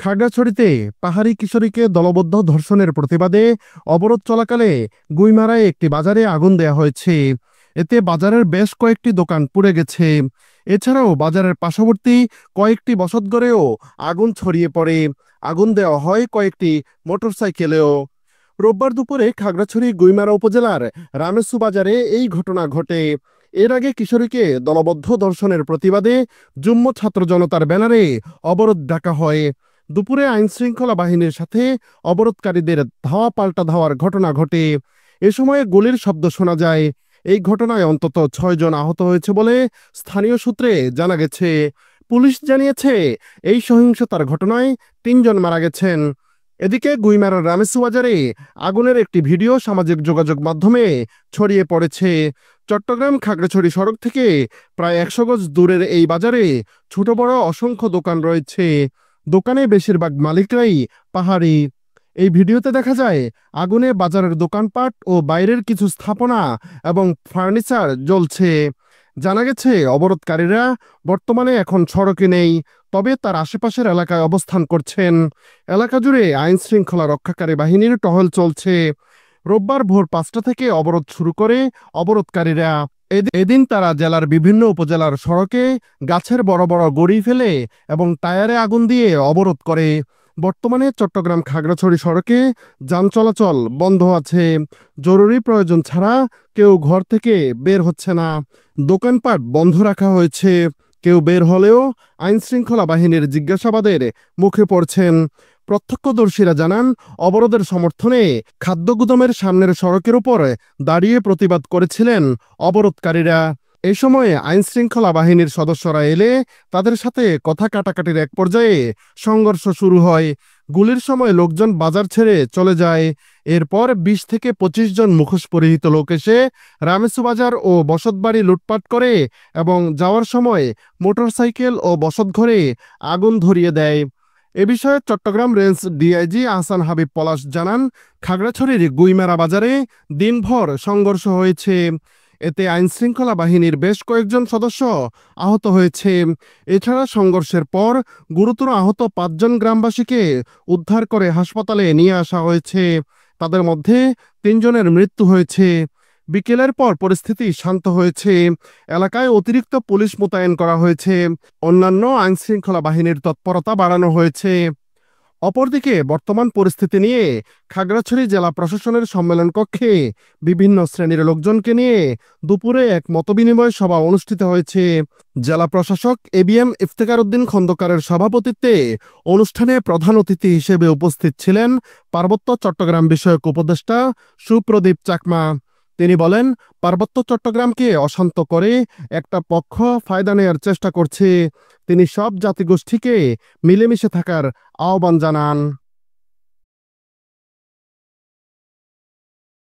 খাগড়াছড়িতে পাহাড়ি কিশোরীকে দলবদ্ধ ধর্ষণের প্রতিবাদে অবরোধ চলাকালে গুইমারায় একটি বাজারে আগুন দেয়া হয়েছে। এতে বাজারের বেশ কয়েকটি দোকান পুড়ে গেছে। এছাড়াও বাজারের পার্শ্ববর্তী কয়েকটি বসতঘরেও আগুন ছড়িয়ে পড়ে। আগুন দেওয়া হয় কয়েকটি মোটরসাইকেলেও। রোববার দুপুরে খাগড়াছড়ি গুইমারা উপজেলার রামেসু বাজারে এই ঘটনা ঘটে। এর আগে কিশোরীকে দলবদ্ধ ধর্ষণের প্রতিবাদে যুগ্ম ছাত্র জনতার ব্যানারে অবরোধ ডাকা হয়। দুপুরে আইনশৃঙ্খলা বাহিনীর সাথে অবরোধকারীদের ধাওয়া পাল্টা ধাওয়ার ঘটনা ঘটে। এ সময় গুলির শব্দ শোনা যায়। এই ঘটনায় অন্তত ৬ জন আহত হয়েছে বলে স্থানীয় সূত্রে জানা গেছে। পুলিশ জানিয়েছে, এই সহিংসতার ঘটনায় ৩ জন মারা গেছেন। এদিকে গুইমারার রামেসু বাজারে আগুনের একটি ভিডিও সামাজিক যোগাযোগ মাধ্যমে ছড়িয়ে পড়েছে। চট্টগ্রাম খাগড়াছড়ি সড়ক থেকে প্রায় ১০০ গজ দূরের এই বাজারে ছোট বড় অসংখ্য দোকান রয়েছে। দোকানে বেশিরভাগ মালিকরাই পাহাড়ি। এই ভিডিওতে দেখা যায় আগুনে বাজারের দোকানপাট ও বাইরের কিছু স্থাপনা এবং ফার্নিচার জ্বলছে। জানা গেছে অবরোধকারীরা বর্তমানে এখন সড়কে নেই, তবে তার আশেপাশের এলাকায় অবস্থান করছেন। এলাকা জুড়ে আইন শৃঙ্খলা রক্ষাকারী বাহিনীর টহল চলছে। রোববার ভোর ৫টা থেকে অবরোধ শুরু করে অবরোধকারীরা। এদিন তারা জেলার বিভিন্ন উপজেলার সড়কে গাছের বড় বড় গড়ি ফেলে এবং টায়ারে আগুন দিয়ে অবরোধ করে। বর্তমানে চট্টগ্রাম খাগড়াছড়ি সড়কে যান চলাচল বন্ধ আছে। জরুরি প্রয়োজন ছাড়া কেউ ঘর থেকে বের হচ্ছে না। দোকানপাট বন্ধ রাখা হয়েছে। কেউ বের হলেও আইনশৃঙ্খলা বাহিনীর জিজ্ঞাসাবাদের মুখে পড়ছেন। প্রত্যক্ষদর্শীরা জানান, অবরোধের সমর্থনে খাদ্য গুদামের সামনের সড়কের উপর দাঁড়িয়ে প্রতিবাদ করেছিলেন অবরোধকারীরা। এই সময়ে আইনশৃঙ্খলা বাহিনীর সদস্যরা এলে তাদের সাথে কথা কাটাকাটির এক পর্যায়ে সংঘর্ষ শুরু হয়। গুলির সময় লোকজন বাজার ছেড়ে চলে যায়। এরপর ২০ থেকে ২৫ জন মুখোশ পরিহিত লোক এসে রামেসু বাজার ও বসতবাড়ি লুটপাট করে এবং যাওয়ার সময় মোটরসাইকেল ও বসতঘরে আগুন ধরিয়ে দেয়। এ বিষয়ে চট্টগ্রাম রেঞ্জ ডিআইজি আহসান হাবিব পলাশ জানান, খাগড়াছড়ির গুইমারা বাজারে দিনভর সংঘর্ষ হয়েছে। এতে আইনশৃঙ্খলা বাহিনীর বেশ কয়েকজন সদস্য আহত হয়েছে। এছাড়া সংঘর্ষের পর গুরুতর আহত ৫ জন গ্রামবাসীকে উদ্ধার করে হাসপাতালে নিয়ে আসা হয়েছে। তাদের মধ্যে ৩ জনের মৃত্যু হয়েছে। বিকেলের পর পরিস্থিতি শান্ত হয়েছে। এলাকায় অতিরিক্ত পুলিশ মোতায়েন করা হয়েছে। অন্যান্য আইনশৃঙ্খলা বাহিনীর তৎপরতা বাড়ানো হয়েছে। অপরদিকে বর্তমান পরিস্থিতি নিয়ে খাগড়াছড়ি জেলা প্রশাসনের সম্মেলন কক্ষে বিভিন্ন শ্রেণীর লোকজনকে নিয়ে দুপুরে এক মতবিনিময় সভা অনুষ্ঠিত হয়েছে। জেলা প্রশাসক এবিএম ইফতেখার উদ্দিন খন্দকারের সভাপতিত্বে অনুষ্ঠানে প্রধান অতিথি হিসেবে উপস্থিত ছিলেন পার্বত্য চট্টগ্রাম বিষয়ক উপদেষ্টা সুপ্রদীপ চাকমা। তিনি বলেন, পার্বত্য চট্টগ্রামকে অশান্ত করে একটা পক্ষ ফায়দা নেয়ার চেষ্টা করছে। তিনি সব জাতিগোষ্ঠীকে মিলেমিশে থাকার আহ্বান জানান।